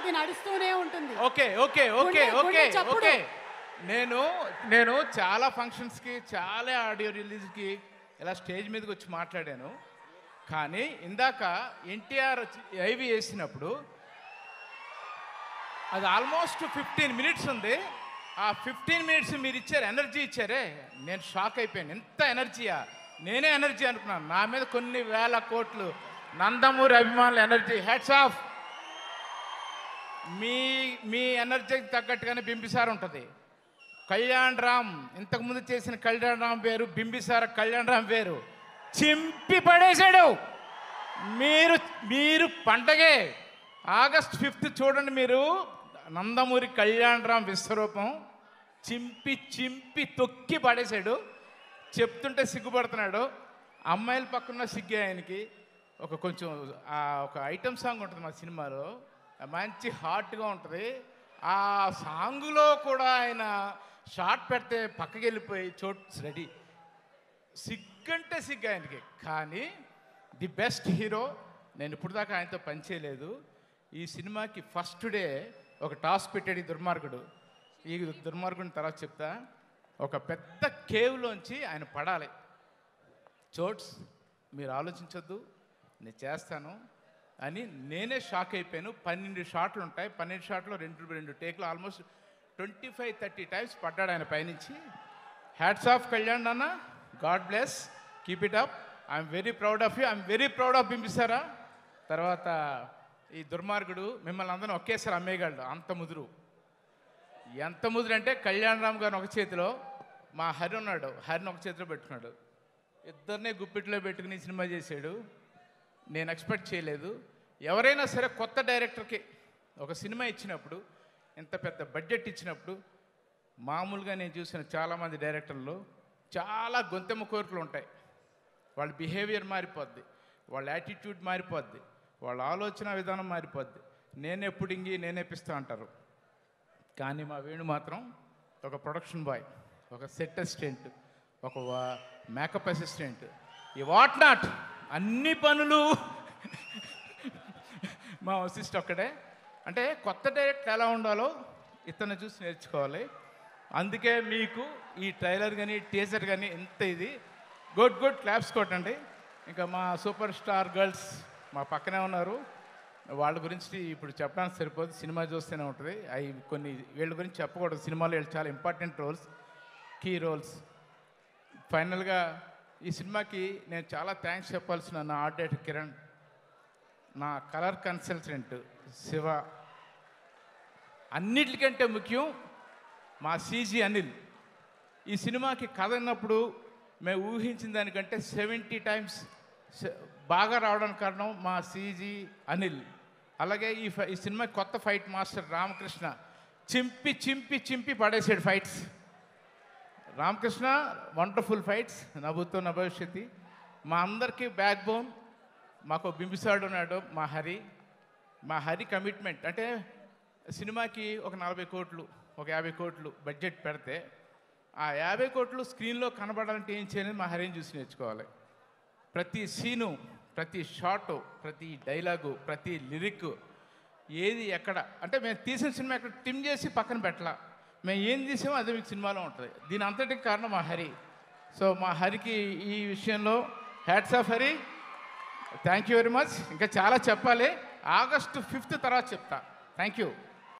అది నడుస్తూనే ఉంటుంది. Okay okay okay okay okay నేను నేను చాలా ఫంక్షన్స్కి చాలా ఆడియో రిలీజ్కి ఇలా స్టేజ్ మీదకి వచ్చి మాట్లాడాను. కానీ ఇందాక ఎన్టీఆర్ ఐవి వేసినప్పుడు అది ఆల్మోస్ట్ 15 మినిట్స్ ఉంది. ఆ 15 మినిట్స్ మీరు ఇచ్చారు, ఎనర్జీ ఇచ్చారే, నేను షాక్ అయిపోయాను. ఎంత ఎనర్జీయా, నేనే ఎనర్జీ అనుకున్నాను. నా మీద కొన్ని వేల కోట్లు నందమూరి అభిమానుల ఎనర్జీ. Hats off. మీ మీ ఎనర్జీకి తగ్గట్టుగానే బింబిసార్ ఉంటుంది. కళ్యాణ్ రామ్ ఇంతకుముందు చేసిన కళ్యాణ్ రామ్ వేరు, బింబిసార కళ్యాణ్ రామ్ వేరు. చింపి పడేశాడు. మీరు మీరు పండగే ఆగస్ట్ 5th చూడండి. మీరు నందమూరి కళ్యాణ్ రామ్ విశ్వరూపం చింపి చింపి తొక్కి పడేశాడు. చెప్తుంటే సిగ్గుపడుతున్నాడు. అమ్మాయిల పక్కన సిగ్గే ఆయనకి. కొంచెం ఒక ఐటమ్ సాంగ్ ఉంటుంది మా సినిమాలో, మంచి హాట్గా ఉంటుంది. ఆ సాంగులో కూడా ఆయన షార్ట్ పెడితే పక్కకి వెళ్ళిపోయి చోటు రెడీ. సిగ్గంటే సిగ్గు ఆయనకి. కానీ ది బెస్ట్ హీరో. నేను ఇప్పుడు దాకా ఆయనతో పనిచేయలేదు. ఈ సినిమాకి ఫస్ట్ డే ఒక టాస్క్ పెట్టాడు ఈ దుర్మార్గుడు. ఈ దుర్మార్గుడిని తర్వాత చెప్తా. ఒక పెద్ద కేవ్లోంచి ఆయన పడాలి. చోట్స్ మీరు ఆలోచించొద్దు, నేను చేస్తాను అని నేనే షాక్ అయిపోయాను. 12 షాట్లు ఉంటాయి. 12 షాట్లో రెండు టేక్లు ఆల్మోస్ట్ 25-30 టైమ్స్ పడ్డాడు ఆయన పైనుంచి. హ్యాట్స్ ఆఫ్ కళ్యాణ్ అన్న, God bless, keep it up. I'm very proud of you. I'm very proud of Bimbisara. తర్వాత ఈ దుర్మార్గుడు మిమ్మల్ని అందరం ఒకేసారి అమ్మేయగలడు. అంత ముదురు. ఎంత ముదురు అంటే కళ్యాణ్ రామ్ గారిని ఒక చేతిలో, మా హరి ఉన్నాడు, హరిని ఒక చేతిలో పెట్టుకున్నాడు. ఇద్దరినే గుప్పిట్లో పెట్టుకుని సినిమా చేశాడు. నేను ఎక్స్పెక్ట్ చేయలేదు. ఎవరైనా సరే కొత్త డైరెక్టర్కి ఒక సినిమా ఇచ్చినప్పుడు, ఇంత పెద్ద బడ్జెట్ ఇచ్చినప్పుడు, మామూలుగా నేను చూసిన చాలామంది డైరెక్టర్లు చాలా గొంతెమ్మ కోరికలు ఉంటాయి. వాళ్ళ బిహేవియర్ మారిపోద్ది, వాళ్ళ యాటిట్యూడ్ మారిపోద్ది, వాళ్ళ ఆలోచన విధానం మారిపోద్ది. నేనెప్పుడు ఇంగి నేనేపిస్తా అంటారు. కానీ మా వేణు మాత్రం ఒక ప్రొడక్షన్ బాయ్, ఒక సెట్ అసిస్టెంట్, ఒక మేకప్ అసిస్టెంట్, ఈ వాట్ నాట్ అన్ని పనులు మా అసిస్ట్ ఒక్కడే. అంటే కొత్త డైరెక్టర్ ఎలా ఉండాలో ఇతను చూసి నేర్చుకోవాలి. అందుకే మీకు ఈ ట్రైలర్ కానీ టీజర్ కానీ ఎంత ఇది గుడ్ క్లాప్స్ కొట్టండి. ఇంకా మా సూపర్ స్టార్ గర్ల్స్ మా పక్కనే ఉన్నారు. వాళ్ళ గురించి ఇప్పుడు చెప్పడానికి సరిపోదు, సినిమా చూస్తూనే ఉంటుంది. అవి కొన్ని వీళ్ళ గురించి చెప్పకూడదు. సినిమాలో వీళ్ళు చాలా ఇంపార్టెంట్ రోల్స్, కీ రోల్స్. ఫైనల్గా ఈ సినిమాకి నేను చాలా థ్యాంక్స్ చెప్పాల్సిన నా ఆర్ట్ డైరెక్టర్ కిరణ్, నా కలర్ కన్సల్టెంట్ శివ, అన్నిటికంటే ముఖ్యం మా సీజీ అనిల్. ఈ సినిమాకి కథ అన్నప్పుడు మేము ఊహించిన దానికంటే 70 టైమ్స్ బాగా రావడానికి కారణం మా సీజీ అనిల్. అలాగే ఈ సినిమా కొత్త ఫైట్ మాస్టర్ రామకృష్ణ చింపి చింపి చింపి పడేసాడు ఫైట్స్. రామకృష్ణ వండర్ఫుల్ ఫైట్స్, నవ్వుతో నా భవిష్యత్తు. మా అందరికీ బ్యాక్ బోన్ మాకు బింబిసాడు ఉన్నాడు, మా హరి కమిట్మెంట్. అంటే సినిమాకి ఒక 40 కోట్లు, ఒక 50 కోట్లు బడ్జెట్ పెడితే ఆ 50 కోట్లు స్క్రీన్లో కనబడాలంటే ఏం చేయాలని మా హరిని చూసి నేర్చుకోవాలి. ప్రతి సీను, ప్రతి షాటు, ప్రతి డైలాగు, ప్రతి లిరిక్, ఏది ఎక్కడ అంటే మేము తీసిన సినిమా ఎక్కడ టిమ్ చేసి పక్కన పెట్టాల. మేము ఏం తీసామో అదే మీకు సినిమాలో ఉంటుంది. దీని అంతటికి కారణం మా హరి. సో మా హరికి ఈ విషయంలో hats off Hari, thank you very much. ఇంకా చాలా చెప్పాలి. ఆగస్టు 5th తర్వాత చెప్తా. Thank you.